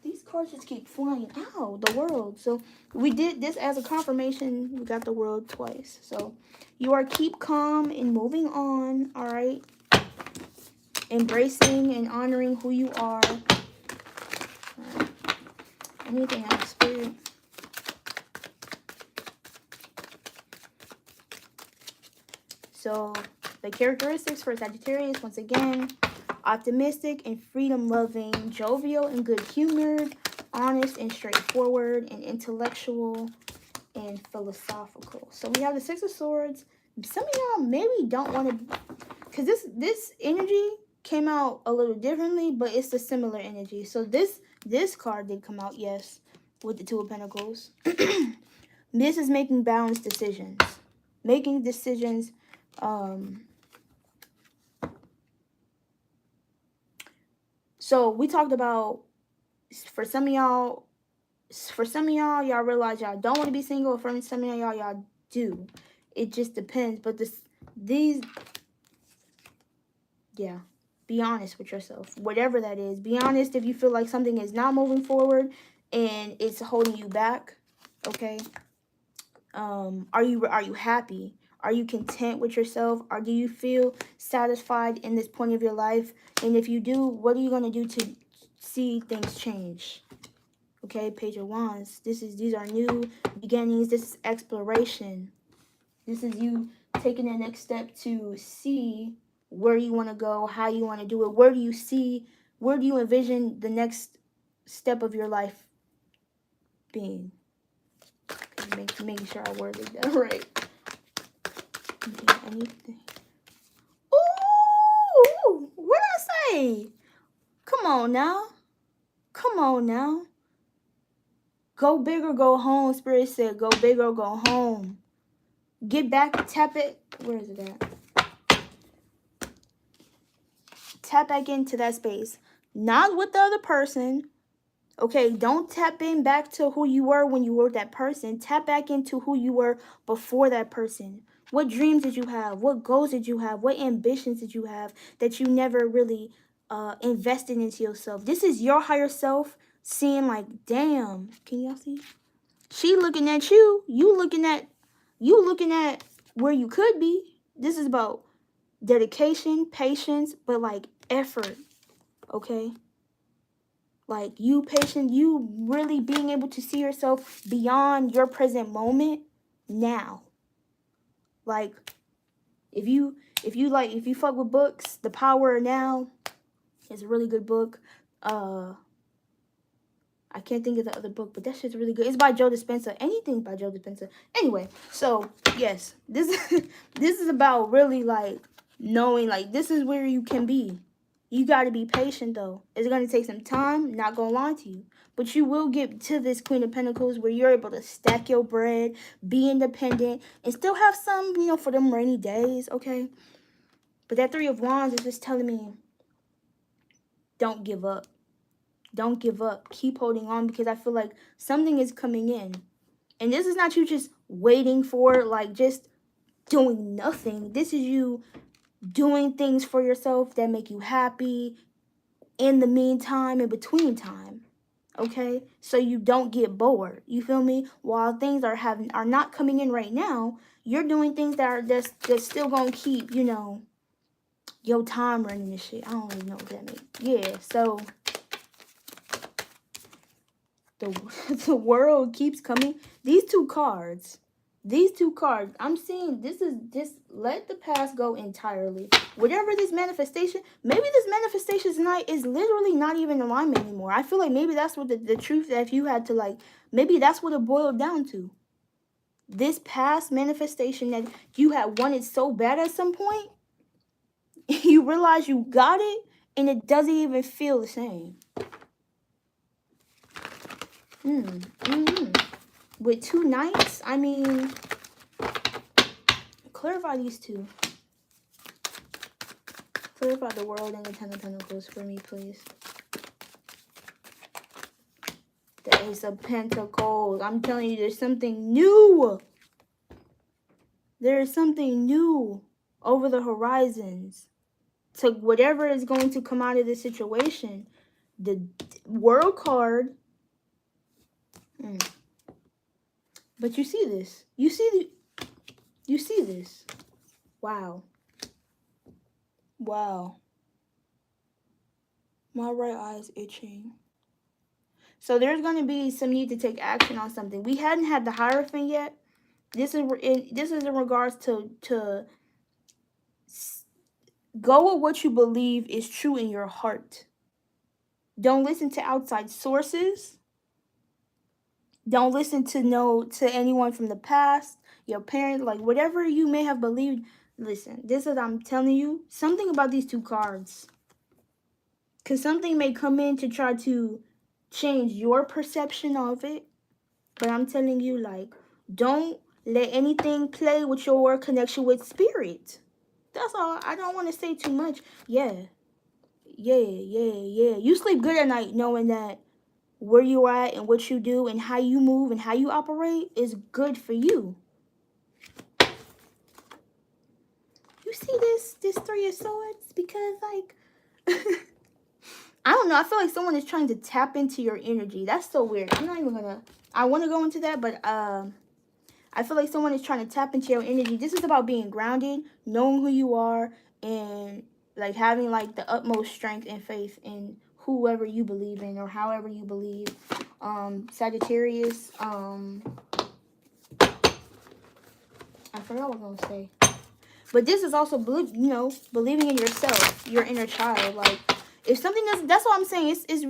These cards just keep flying out. The World. So we did this as a confirmation. We got the World twice. So you are keep calm and moving on. All right. Embracing and honoring who you are. All right. Anything else, Spirit? So the characteristics for Sagittarius, once again, optimistic and freedom-loving, jovial and good-humored, honest and straightforward, and intellectual and philosophical. So we have the Six of Swords. Some of y'all maybe don't want to, because this energy came out a little differently, but it's a similar energy. So this card did come out, yes, with the Two of Pentacles. This is making balanced decisions. Making decisions. So we talked about, for some of y'all, y'all realize y'all don't want to be single. For some of y'all do. It just depends. But yeah, be honest with yourself. Whatever that is, be honest if you feel like something is not moving forward and it's holding you back. Okay. Are you happy? Are you content with yourself? Or do you feel satisfied in this point of your life? And if you do, what are you going to do to see things change? Okay, Page of Wands. These are new beginnings. This is exploration. This is you taking the next step to see where you want to go, how you want to do it. Where do you see where do you envision the next step of your life being? Making sure I worded that right. Okay, anything. Ooh, what did I say? Come on now. Come on now. Go big or go home. Spirit said go big or go home. Get back, tap it. Where is it at? Tap back into that space. Not with the other person. Okay, don't tap in back to who you were when you were that person. Tap back into who you were before that person. What dreams did you have? What goals did you have? What ambitions did you have that you never really invested into yourself? This is your higher self seeing like, damn, can y'all see? She looking at you. You looking at where you could be. This is about dedication, patience, but like effort, okay? Like you patient, you really being able to see yourself beyond your present moment now. Like if you fuck with books, The Power of Now is a really good book. I can't think of the other book, but that shit's really good. It's by Joe Dispenza. Anything by Joe Dispenza. Anyway, so yes, this is about really like knowing like this is where you can be. You got to be patient though. It's going to take some time, not going to lie to you. But you will get to this Queen of Pentacles where you're able to stack your bread, be independent, and still have some, you know, for them rainy days, okay? But that Three of Wands is just telling me, don't give up. Don't give up. Keep holding on because I feel like something is coming in. And this is not you just waiting for, like, just doing nothing. This is you doing things for yourself that make you happy in the meantime, in between time. Okay? So you don't get bored. You feel me? While things are not coming in right now, you're doing things that's still gonna keep, you know, your time running and shit. I don't even know what that means. Yeah, so the world keeps coming. These two cards, I'm seeing this is just let the past go entirely. Whatever this manifestation, maybe this manifestation tonight is literally not even alignment anymore. I feel like maybe that's what the truth that if you had to like, maybe that's what it boiled down to. This past manifestation that you had wanted so bad at some point, you realize you got it and it doesn't even feel the same. With 2 knights, I mean, clarify these two. Clarify the World and the Ten of Pentacles for me, please. The Ace of Pentacles. I'm telling you, there's something new. There is something new over the horizons to whatever is going to come out of this situation. The World card. But you see this. You see this. Wow. Wow. My right eye is itching. So there's going to be some need to take action on something. We hadn't had the Hierophant yet. This is in regards to go with what you believe is true in your heart. Don't listen to outside sources. Don't listen to anyone from the past, your parents, like whatever you may have believed. Listen, this is I'm telling you something about these two cards. Because something may come in to try to change your perception of it. But I'm telling you, like, don't let anything play with your connection with spirit. That's all. I don't want to say too much. Yeah. You sleep good at night knowing that where you are at and what you do and how you move and how you operate is good for you. You see this Three of Swords? Because, like, I don't know. I feel like someone is trying to tap into your energy. That's so weird. I'm not even gonna... I want to go into that, but I feel like someone is trying to tap into your energy. This is about being grounded, knowing who you are, and, like, having, like, the utmost strength and faith in whoever you believe in or however you believe. Sagittarius, I forgot what I was going to say. But this is also, believing in yourself, your inner child. Like, If something doesn't, that's what I'm saying. It's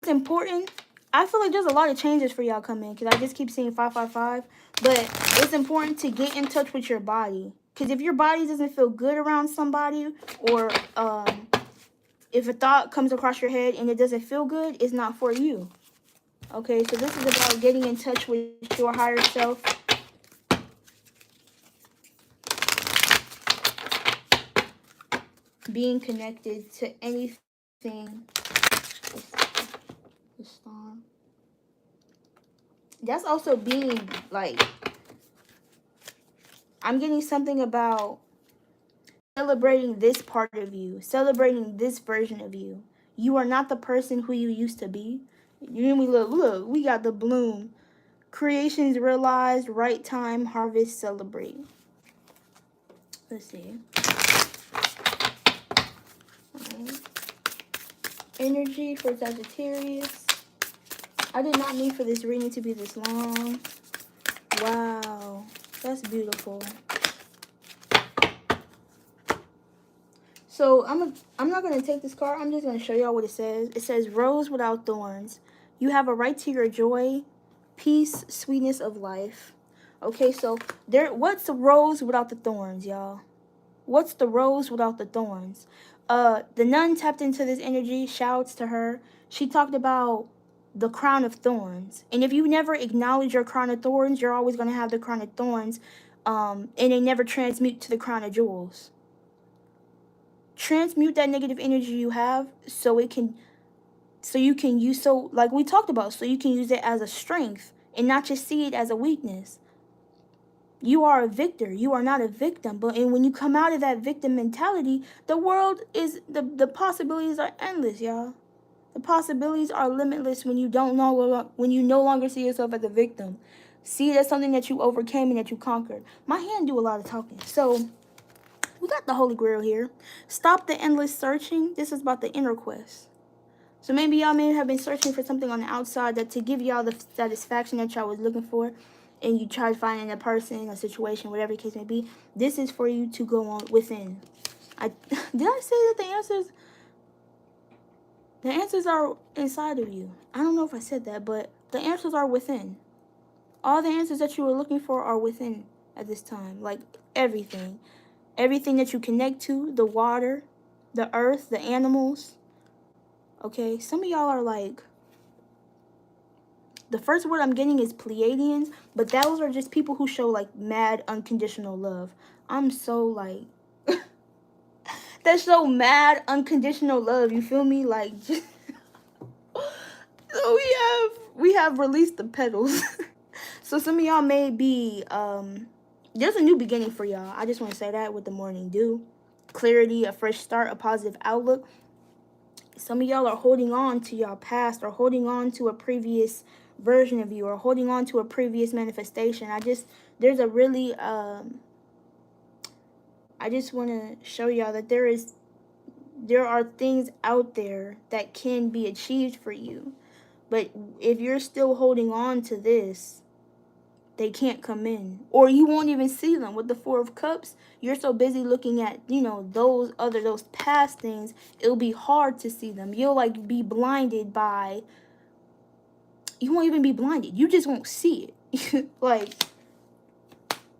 important. I feel like there's a lot of changes for y'all coming because I just keep seeing 555. But it's important to get in touch with your body. Because if your body doesn't feel good around somebody, or if a thought comes across your head and it doesn't feel good, it's not for you. Okay, so this is about getting in touch with your higher self. Being connected to anything. The star. That's also being like, I'm getting something about celebrating this part of you, celebrating this version of you. You are not the person who you used to be. You know, look, we got the bloom. Creations realized, right time, harvest, celebrate. Let's see. Right. Energy for Sagittarius. I did not mean for this reading to be this long. Wow, that's beautiful. So I'm not gonna take this card. I'm just gonna show y'all what it says. It says rose without thorns. You have a right to your joy, peace, sweetness of life. Okay, so what's the rose without the thorns, y'all? What's the rose without the thorns? The nun tapped into this energy, shouts to her. She talked about the crown of thorns. And if you never acknowledge your crown of thorns, you're always gonna have the crown of thorns, and they never transmute to the crown of jewels. Transmute that negative energy you have so you can use, so like we talked about, so you can use it as a strength and not just see it as a weakness. You are a victor. You are not a victim. And when you come out of that victim mentality, the world is, the possibilities are endless, y'all. The possibilities are limitless when you no longer see yourself as a victim. See it as something that you overcame and that you conquered. My hand do a lot of talking. So we got the Holy Grail here. Stop the endless searching. This is about the inner quest. So maybe y'all may have been searching for something on the outside that to give y'all the satisfaction that y'all was looking for, and you tried finding a person, a situation, whatever the case may be. This is for you to go on within. Did I say that the answers are inside of you? I don't know if I said that, but the answers are within. All the answers that you were looking for are within at this time. Like everything. Everything that you connect to, the water, the earth, the animals. Okay, some of y'all are like, the first word I'm getting is Pleiadians, but those are just people who show like mad unconditional love. I'm so like, that's so mad unconditional love. You feel me? Like, just so we have released the petals. So some of y'all may be there's a new beginning for y'all. I just want to say that with the morning dew, clarity, a fresh start, a positive outlook. Some of y'all are holding on to y'all past, or holding on to a previous version of you, or holding on to a previous manifestation. There's a really I just want to show y'all that there are things out there that can be achieved for you. But if you're still holding on to this, they can't come in, or you won't even see them. With the Four of Cups, you're so busy looking at, those past things, it'll be hard to see them. You'll like be blinded by, you won't even be blinded, you just won't see it. Like,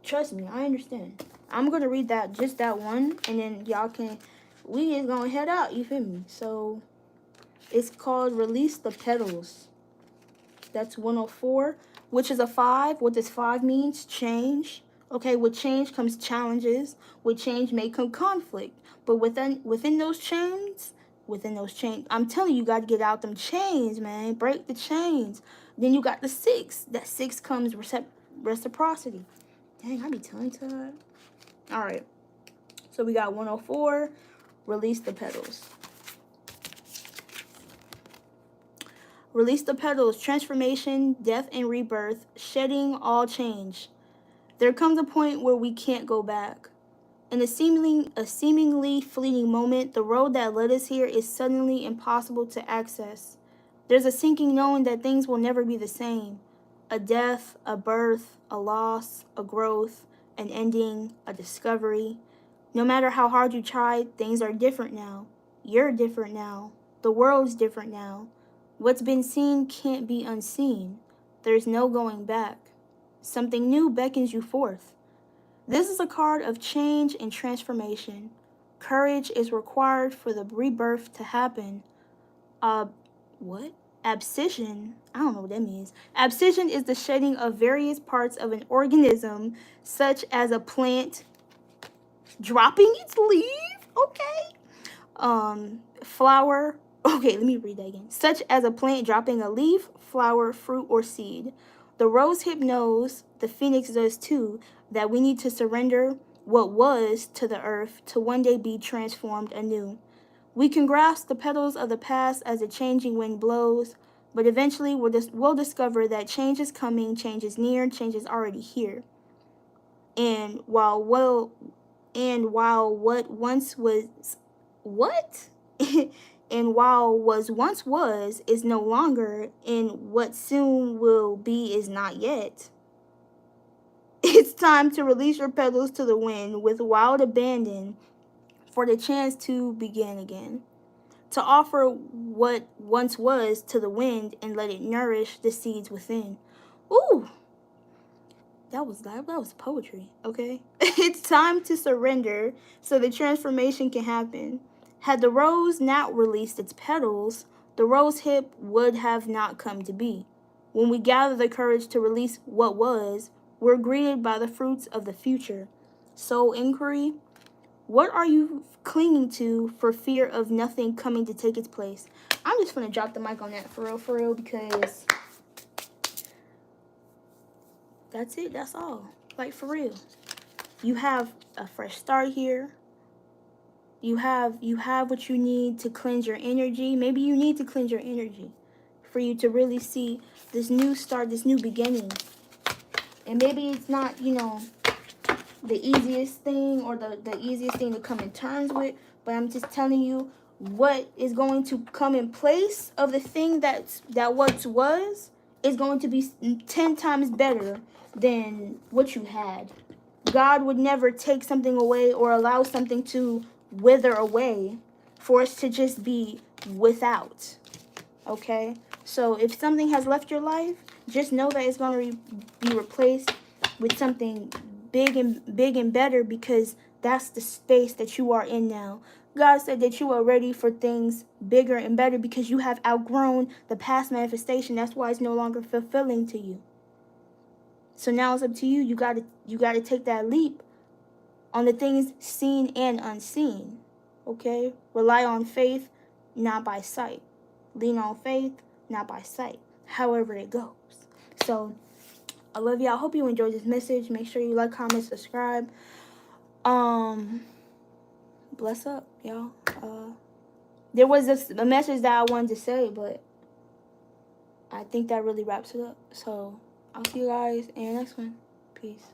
trust me, I understand. I'm gonna read just that one, and then we is gonna head out, you feel me? So it's called Release the Petals. That's 104, which is a 5. What does 5 means? Change. Okay, with change comes challenges. With change may come conflict. But within those chains, I'm telling you, you got to get out them chains, man. Break the chains. Then you got the 6. That 6 comes reciprocity. Dang, I be tongue-tied. All right. So we got 104, release the petals. Release the petals, transformation, death and rebirth, shedding all change. There comes a point where we can't go back. In a seemingly fleeting moment, the road that led us here is suddenly impossible to access. There's a sinking knowing that things will never be the same. A death, a birth, a loss, a growth, an ending, a discovery. No matter how hard you tried, things are different now. You're different now. The world's different now. What's been seen can't be unseen. There's no going back. Something new beckons you forth. This is a card of change and transformation. Courage is required for the rebirth to happen. What? Abscission? I don't know what that means. Abscission is the shedding of various parts of an organism, such as a plant dropping its leaf. Okay. Flower. Okay, let me read that again. Such as a plant dropping a leaf, flower, fruit, or seed. The rose hip knows, the phoenix does too, that we need to surrender what was to the earth to one day be transformed anew. We can grasp the petals of the past as a changing wind blows, but eventually we'll discover that change is coming, change is near, change is already here. And while what once was what? And while once was is no longer, and what soon will be is not yet. It's time to release your petals to the wind with wild abandon for the chance to begin again. To offer what once was to the wind and let it nourish the seeds within. Ooh, that was poetry, okay? It's time to surrender so the transformation can happen. Had the rose not released its petals, the rose hip would have not come to be. When we gather the courage to release what was, we're greeted by the fruits of the future. Soul inquiry. What are you clinging to for fear of nothing coming to take its place? I'm just going to drop the mic on that for real, because that's it. That's all. Like, for real. You have a fresh start here. You have what you need to cleanse your energy. Maybe you need to cleanse your energy for you to really see this new start, this new beginning. And maybe it's not, the easiest thing or the easiest thing to come in terms with, but I'm just telling you what is going to come in place of the thing that what was is going to be 10 times better than what you had. God would never take something away or allow something to wither away for us to just be without. Okay? So if something has left your life, just know that it's going to be replaced with something big and better, because that's the space that you are in now. God said that you are ready for things bigger and better because you have outgrown the past manifestation. That's why it's no longer fulfilling to you. So now it's up to you. You gotta take that leap on the things seen and unseen. Okay? Rely on faith, not by sight. Lean on faith, not by sight. However it goes. So I love y'all. I hope you enjoyed this message. Make sure you like, comment, subscribe. Bless up, y'all. There was a message that I wanted to say, but I think that really wraps it up. So I'll see you guys in the next one. Peace.